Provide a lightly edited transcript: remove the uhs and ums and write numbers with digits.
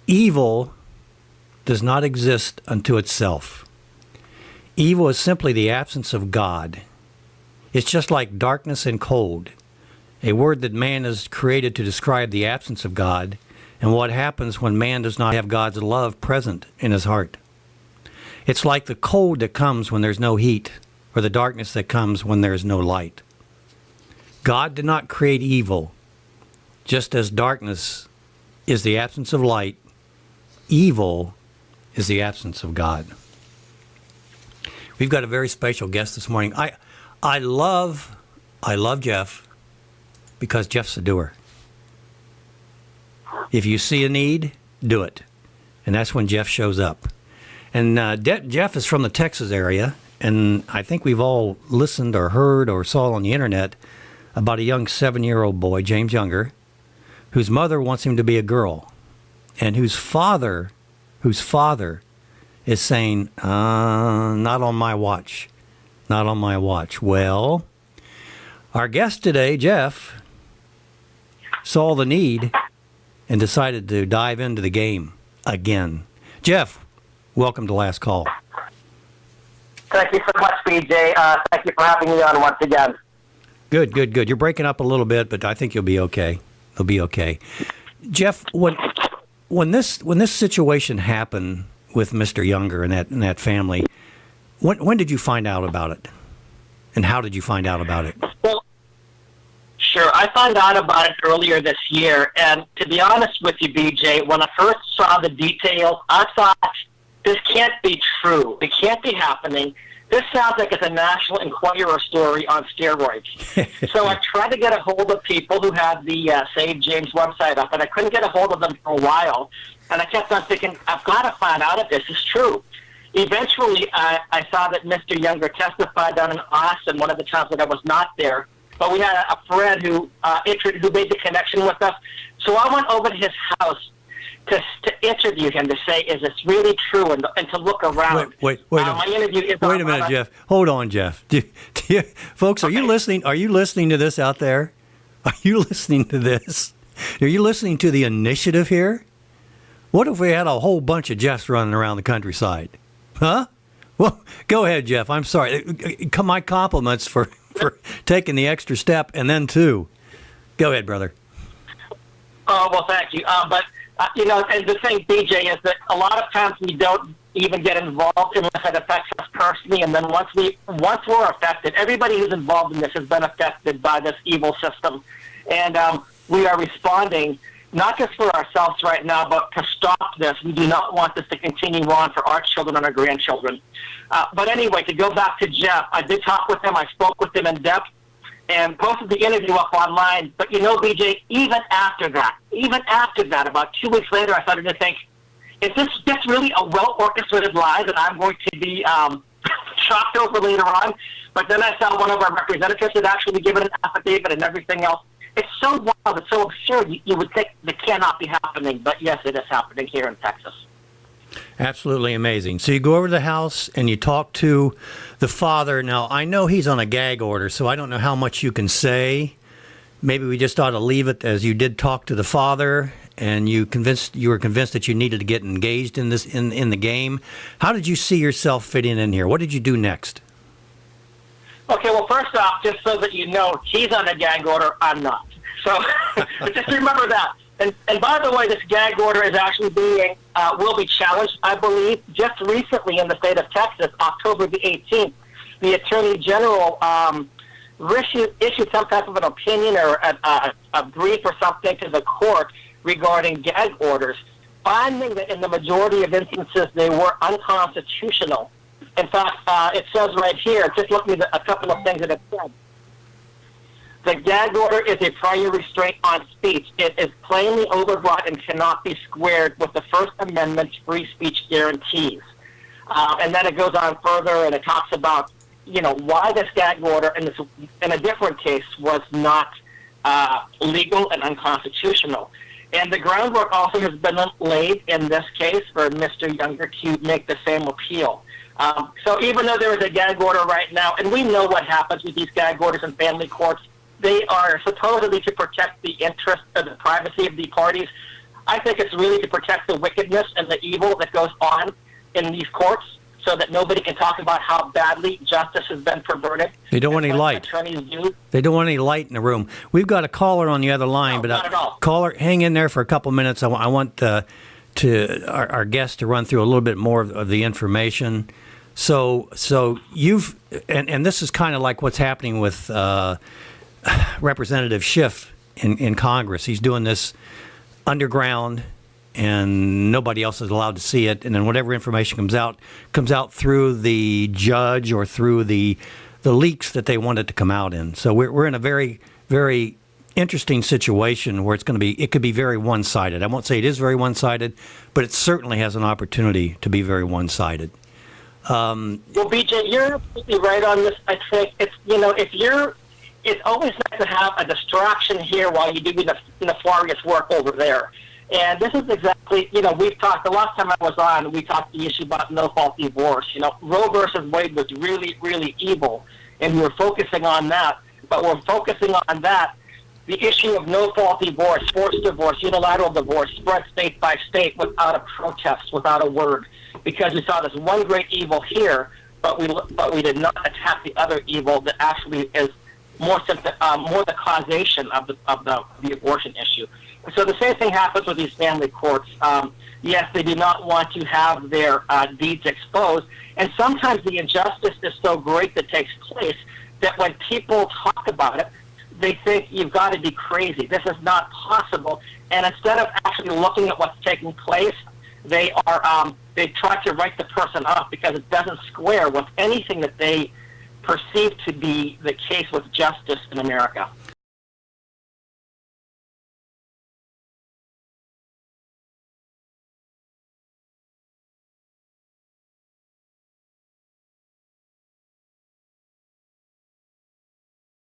Evil does not exist unto itself. Evil is simply the absence of God. It's just like darkness and cold, a word that man has created to describe the absence of God and what happens when man does not have God's love present in his heart. It's like the cold that comes when there's no heat, or the darkness that comes when there is no light. God did not create evil. Just as darkness is the absence of light, evil is the absence of God. We've got a very special guest this morning. I love Jeff because Jeff's a doer. If you see a need, do it. And that's when Jeff shows up. And Jeff is from the Texas area, and I think we've all listened or heard or saw on the internet about a young 7-year-old boy, James Younger, whose mother wants him to be a girl, and whose father is saying, not on my watch, not on my watch. Well, our guest today, Jeff, saw the need and decided to dive into the game again. Jeff, welcome to Last Call. Thank you so much, BJ. Thank you for having me on once again. Good. You're breaking up a little bit, but I think you'll be okay. You'll be okay. Jeff, when this situation happened with Mr. Younger and that family, when did you find out about it? And how did you find out about it? Well, sure. I found out about it earlier this year, and to be honest with you, BJ, when I first saw the details, I thought, this can't be true. It can't be happening. This sounds like it's a National Enquirer story on steroids. So I tried to get a hold of people who had the Save James website up, and I couldn't get a hold of them for a while. And I kept on thinking, I've got to find out if this is true. Eventually, I saw that Mr. Younger testified down in Austin one of the times that I was not there. But we had a friend who made the connection with us. So I went over to his house to interview him, to say, is this really true, and to look around. Wait a minute, Jeff. Hold on, Jeff. Folks, are you listening? Are you listening to this out there? Are you listening to this? Are you listening to the initiative here? What if we had a whole bunch of Jeffs running around the countryside? Huh? Well, go ahead, Jeff. I'm sorry. My compliments for taking the extra step, and then two. Go ahead, brother. Oh, well, thank you. And the thing, BJ, is that a lot of times we don't even get involved unless it affects us personally. And then once we're affected, everybody who's involved in this has been affected by this evil system. And we are responding, not just for ourselves right now, but to stop this. We do not want this to continue on for our children and our grandchildren. But anyway, to go back to Jeff, I did talk with him. I spoke with him in depth and posted the interview up online. But BJ, even after that, about 2 weeks later, I started to think, is this just really a well-orchestrated lie that I'm going to be shocked over later on? But then I saw one of our representatives had actually given an affidavit and everything else. It's so wild, it's so absurd, you would think that cannot be happening. But yes, it is happening here in Texas. Absolutely amazing. So you go over to the house and you talk to the father. Now, I know he's on a gag order, so I don't know how much you can say. Maybe we just ought to leave it as you did talk to the father, and you were convinced that you needed to get engaged in this in the game. How did you see yourself fitting in here? What did you do next? Okay, well, first off, just so that you know, he's on a gag order, I'm not. So but just remember that. And by the way, this gag order is actually will be challenged, I believe. Just recently in the state of Texas, October the 18th, the Attorney General issued some type of an opinion or a brief or something to the court regarding gag orders, finding that in the majority of instances they were unconstitutional. In fact, it says right here, just looking at a couple of things that it said. The gag order is a prior restraint on speech. It is plainly overbroad and cannot be squared with the First Amendment's free speech guarantees. And then it goes on further, and it talks about, why this gag order in a different case was not legal and unconstitutional. And the groundwork also has been laid in this case for Mr. Younger to make the same appeal. So even though there is a gag order right now, and we know what happens with these gag orders in family courts, they are supposedly to protect the interest of the privacy of the parties. I think it's really to protect the wickedness and the evil that goes on in these courts, so that nobody can talk about how badly justice has been perverted. They don't want any light. Attorneys do. They don't want any light in the room. We've got a caller on the other line, No, not at all. Caller, hang in there for a couple minutes. I want our guest to run through a little bit more of the information. So you've and this is kind of like what's happening with Representative Schiff in Congress. He's doing this underground, and nobody else is allowed to see it. And then whatever information comes out through the judge or through the leaks that they want it to come out in. So we're in a very, very interesting situation where it could be very one-sided. I won't say it is very one-sided, but it certainly has an opportunity to be very one-sided. Well, BJ, you're absolutely right on this. I think it's always nice to have a distraction here while you do the nefarious work over there. And this is exactly, we've talked, the last time I was on, we talked the issue about no-fault divorce. Roe versus Wade was really, really evil, and we were focusing on that. But we're focusing on that. The issue of no-fault divorce, forced divorce, unilateral divorce spread state by state without a protest, without a word, because we saw this one great evil here, but we did not attack the other evil that actually is more the causation of the abortion issue. So the same thing happens with these family courts. Yes, they do not want to have their deeds exposed, and sometimes the injustice is so great that takes place that when people talk about it, they think you've got to be crazy. This is not possible. And instead of actually looking at what's taking place, they try to write the person off because it doesn't square with anything that they perceive to be the case with justice in America.